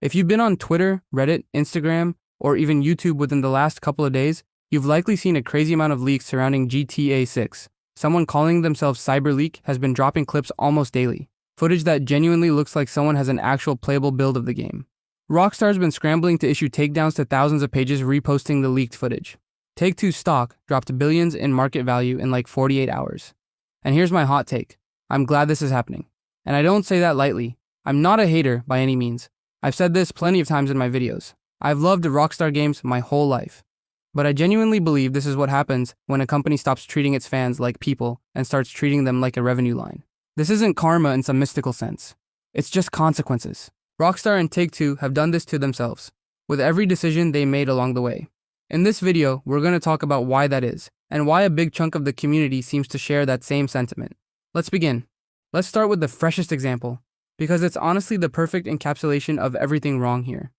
If you've been on Twitter, Reddit, Instagram, or even YouTube within the last couple of days, you've likely seen a crazy amount of leaks surrounding GTA 6. Someone calling themselves CyberLeak has been dropping clips almost daily, footage that genuinely looks like someone has an actual playable build of the game. Rockstar's been scrambling to issue takedowns to thousands of pages reposting the leaked footage. Take-Two's stock dropped billions in market value in like 48 hours. And here's my hot take. I'm glad this is happening. And I don't say that lightly. I'm not a hater by any means. I've said this plenty of times in my videos. I've loved Rockstar games my whole life. But I genuinely believe this is what happens when a company stops treating its fans like people and starts treating them like a revenue line. This isn't karma in some mystical sense. It's just consequences. Rockstar and Take-Two have done this to themselves, with every decision they made along the way. In this video, we're going to talk about why that is, and why a big chunk of the community seems to share that same sentiment. Let's begin. Let's start with the freshest example, because it's honestly the perfect encapsulation of everything wrong here.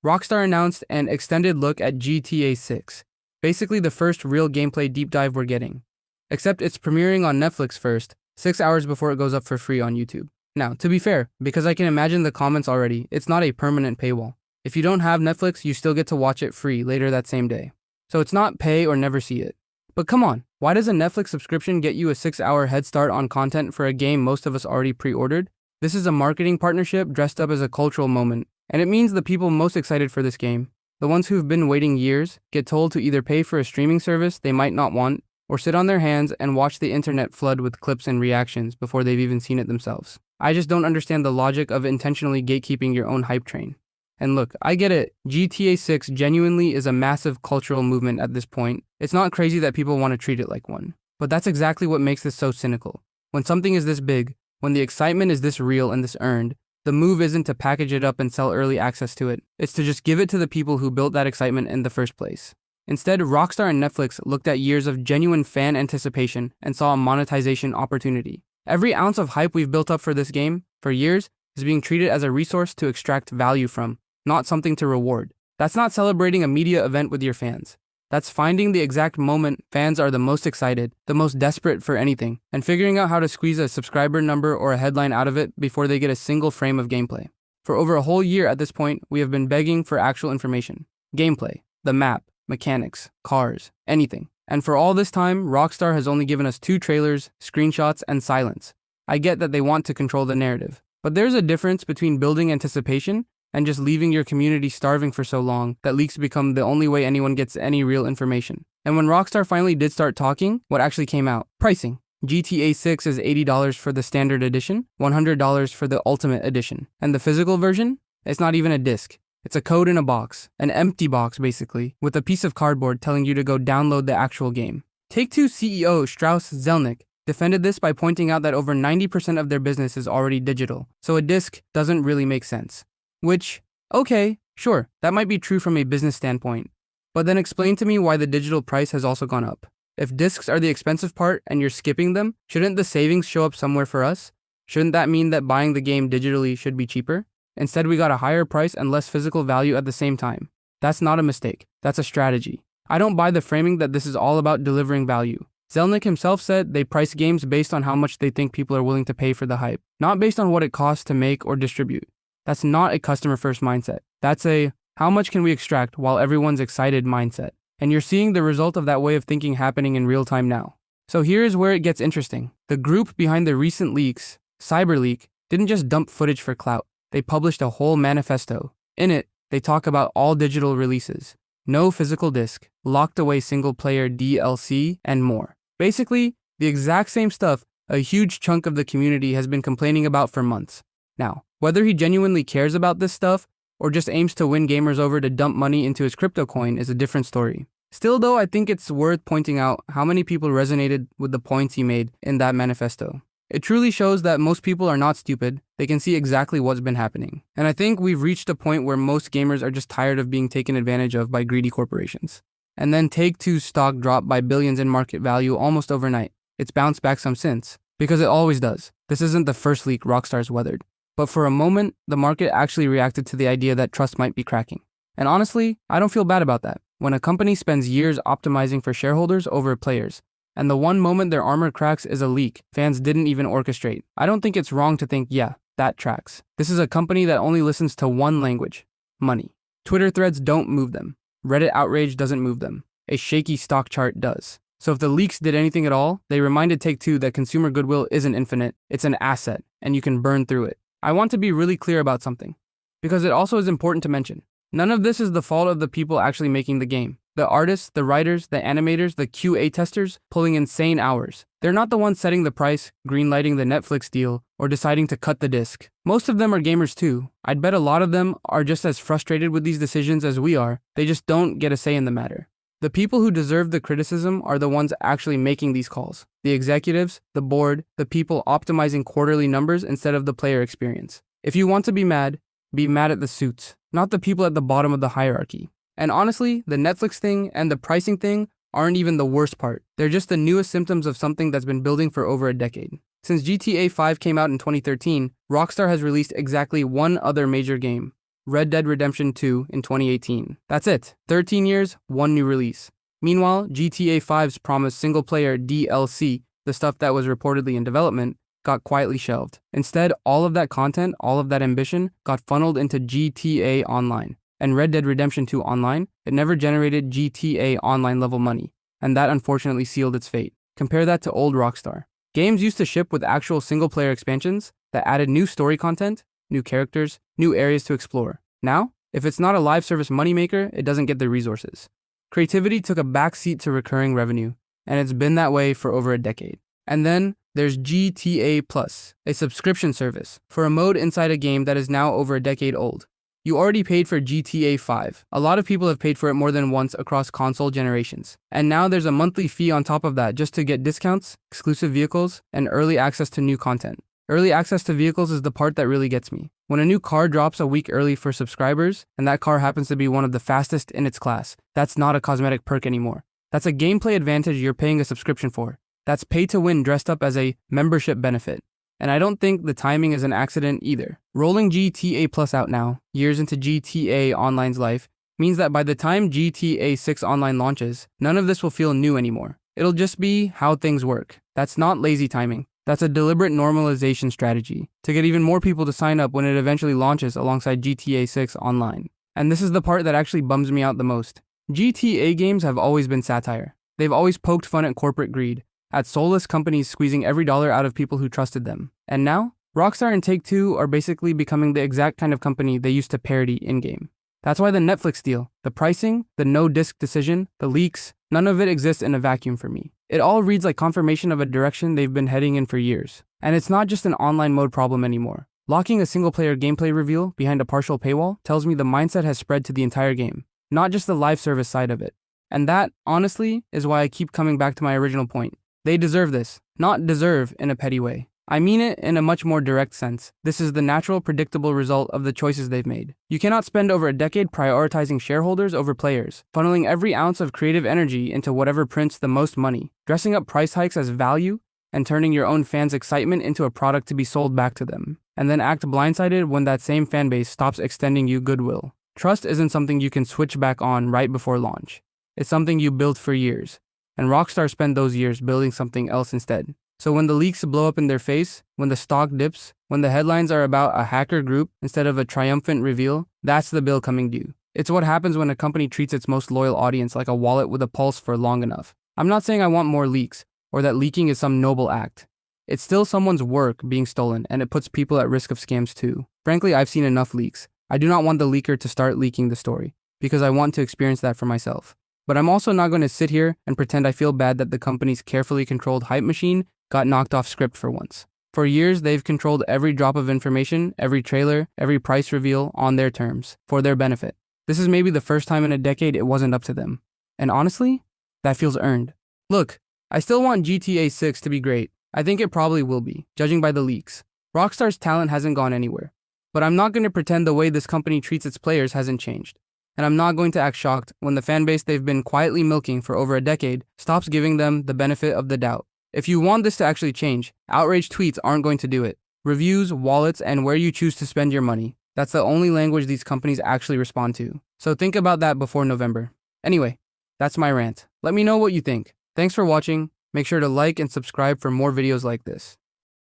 Rockstar announced an extended look at GTA 6, basically the first real gameplay deep dive we're getting. Except it's premiering on Netflix first, 6 hours before it goes up for free on YouTube. Now, to be fair, because I can imagine the comments already, it's not a permanent paywall. If you don't have Netflix, you still get to watch it free later that same day. So it's not pay or never see it. But come on, why does a Netflix subscription get you a 6-hour head start on content for a game most of us already pre-ordered? This is a marketing partnership dressed up as a cultural moment, and it means the people most excited for this game, the ones who've been waiting years, get told to either pay for a streaming service they might not want, or sit on their hands and watch the internet flood with clips and reactions before they've even seen it themselves. I just don't understand the logic of intentionally gatekeeping your own hype train. And look, I get it, GTA 6 genuinely is a massive cultural movement at this point. It's not crazy that people want to treat it like one. But that's exactly what makes this so cynical. When something is this big, when the excitement is this real and this earned, the move isn't to package it up and sell early access to it. It's to just give it to the people who built that excitement in the first place. Instead, Rockstar and Netflix looked at years of genuine fan anticipation and saw a monetization opportunity. Every ounce of hype we've built up for this game, for years, is being treated as a resource to extract value from, not something to reward. That's not celebrating a media event with your fans. That's finding the exact moment fans are the most excited, the most desperate for anything, and figuring out how to squeeze a subscriber number or a headline out of it before they get a single frame of gameplay. For over a whole year at this point, we have been begging for actual information. Gameplay, the map, mechanics, cars, anything. And for all this time, Rockstar has only given us 2 trailers, screenshots, and silence. I get that they want to control the narrative, but there's a difference between building anticipation and just leaving your community starving for so long that leaks become the only way anyone gets any real information. And when Rockstar finally did start talking, what actually came out? Pricing. GTA 6 is $80 for the standard edition, $100 for the ultimate edition. And the physical version? It's not even a disc. It's a code in a box, an empty box basically, with a piece of cardboard telling you to go download the actual game. Take-Two CEO Strauss Zelnick defended this by pointing out that over 90% of their business is already digital, so a disc doesn't really make sense. Which, okay, sure, that might be true from a business standpoint, but then explain to me why the digital price has also gone up. If discs are the expensive part and you're skipping them, shouldn't the savings show up somewhere for us? Shouldn't that mean that buying the game digitally should be cheaper? Instead, we got a higher price and less physical value at the same time. That's not a mistake. That's a strategy. I don't buy the framing that this is all about delivering value. Zelnick himself said they price games based on how much they think people are willing to pay for the hype, not based on what it costs to make or distribute. That's not a customer-first mindset. That's a, how much can we extract while everyone's excited mindset. And you're seeing the result of that way of thinking happening in real time now. So here's where it gets interesting. The group behind the recent leaks, CyberLeak, didn't just dump footage for clout. They published a whole manifesto. In it, they talk about all digital releases, no physical disc, locked away single-player DLC, and more. Basically, the exact same stuff a huge chunk of the community has been complaining about for months. Now, whether he genuinely cares about this stuff or just aims to win gamers over to dump money into his crypto coin is a different story. Still though, I think it's worth pointing out how many people resonated with the points he made in that manifesto. It truly shows that most people are not stupid. They can see exactly what's been happening. And I think we've reached a point where most gamers are just tired of being taken advantage of by greedy corporations. And then Take-Two's stock dropped by billions in market value almost overnight. It's bounced back some since, because it always does. This isn't the first leak Rockstar's weathered. But for a moment, the market actually reacted to the idea that trust might be cracking. And honestly, I don't feel bad about that. When a company spends years optimizing for shareholders over players, and the one moment their armor cracks is a leak fans didn't even orchestrate, I don't think it's wrong to think, yeah, that tracks. This is a company that only listens to one language: money. Twitter threads don't move them. Reddit outrage doesn't move them. A shaky stock chart does. So if the leaks did anything at all, they reminded Take-Two that consumer goodwill isn't infinite, it's an asset, and you can burn through it. I want to be really clear about something, because it also is important to mention. None of this is the fault of the people actually making the game. The artists, the writers, the animators, the QA testers pulling insane hours. They're not the ones setting the price, greenlighting the Netflix deal, or deciding to cut the disc. Most of them are gamers too. I'd bet a lot of them are just as frustrated with these decisions as we are. They just don't get a say in the matter. The people who deserve the criticism are the ones actually making these calls. The executives, the board, the people optimizing quarterly numbers instead of the player experience. If you want to be mad at the suits, not the people at the bottom of the hierarchy. And honestly, the Netflix thing and the pricing thing aren't even the worst part. They're just the newest symptoms of something that's been building for over a decade. Since GTA 5 came out in 2013, Rockstar has released exactly one other major game: Red Dead Redemption 2 in 2018. That's it. 13 years, one new release. Meanwhile, GTA 5's promised single-player DLC, the stuff that was reportedly in development, got quietly shelved. Instead, all of that content, all of that ambition, got funneled into GTA Online. And Red Dead Redemption 2 Online, it never generated GTA Online level money, and that unfortunately sealed its fate. Compare that to old Rockstar. Games used to ship with actual single-player expansions that added new story content, new characters, new areas to explore. Now, if it's not a live service moneymaker, it doesn't get the resources. Creativity took a backseat to recurring revenue, and it's been that way for over a decade. And then there's GTA Plus, a subscription service for a mode inside a game that is now over a decade old. You already paid for GTA 5. A lot of people have paid for it more than once across console generations. And now there's a monthly fee on top of that just to get discounts, exclusive vehicles, and early access to new content. Early access to vehicles is the part that really gets me. When a new car drops a week early for subscribers, and that car happens to be one of the fastest in its class, that's not a cosmetic perk anymore. That's a gameplay advantage you're paying a subscription for. That's pay to win dressed up as a membership benefit. And I don't think the timing is an accident either. Rolling GTA Plus out now, years into GTA Online's life, means that by the time GTA 6 Online launches, none of this will feel new anymore. It'll just be how things work. That's not lazy timing. That's a deliberate normalization strategy to get even more people to sign up when it eventually launches alongside GTA 6 Online. And this is the part that actually bums me out the most. GTA games have always been satire. They've always poked fun at corporate greed, at soulless companies squeezing every dollar out of people who trusted them. And now, Rockstar and Take-Two are basically becoming the exact kind of company they used to parody in-game. That's why the Netflix deal, the pricing, the no-disc decision, the leaks, none of it exists in a vacuum for me. It all reads like confirmation of a direction they've been heading in for years. And it's not just an online mode problem anymore. Locking a single-player gameplay reveal behind a partial paywall tells me the mindset has spread to the entire game, not just the live service side of it. And that, honestly, is why I keep coming back to my original point. They deserve this, not deserve in a petty way. I mean it in a much more direct sense. This is the natural, predictable result of the choices they've made. You cannot spend over a decade prioritizing shareholders over players, funneling every ounce of creative energy into whatever prints the most money, dressing up price hikes as value, and turning your own fans' excitement into a product to be sold back to them, and then act blindsided when that same fanbase stops extending you goodwill. Trust isn't something you can switch back on right before launch. It's something you build for years, and Rockstar spent those years building something else instead. So when the leaks blow up in their face, when the stock dips, when the headlines are about a hacker group instead of a triumphant reveal, that's the bill coming due. It's what happens when a company treats its most loyal audience like a wallet with a pulse for long enough. I'm not saying I want more leaks, or that leaking is some noble act. It's still someone's work being stolen, and it puts people at risk of scams too. Frankly, I've seen enough leaks. I do not want the leaker to start leaking the story, because I want to experience that for myself. But I'm also not going to sit here and pretend I feel bad that the company's carefully controlled hype machine got knocked off script for once. For years, they've controlled every drop of information, every trailer, every price reveal on their terms, for their benefit. This is maybe the first time in a decade it wasn't up to them. And honestly, that feels earned. Look, I still want GTA 6 to be great. I think it probably will be, judging by the leaks. Rockstar's talent hasn't gone anywhere. But I'm not going to pretend the way this company treats its players hasn't changed. And I'm not going to act shocked when the fanbase they've been quietly milking for over a decade stops giving them the benefit of the doubt. If you want this to actually change, outrage tweets aren't going to do it. Reviews, wallets, and where you choose to spend your money. That's the only language these companies actually respond to. So think about that before November. Anyway, that's my rant. Let me know what you think. Thanks for watching. Make sure to like and subscribe for more videos like this.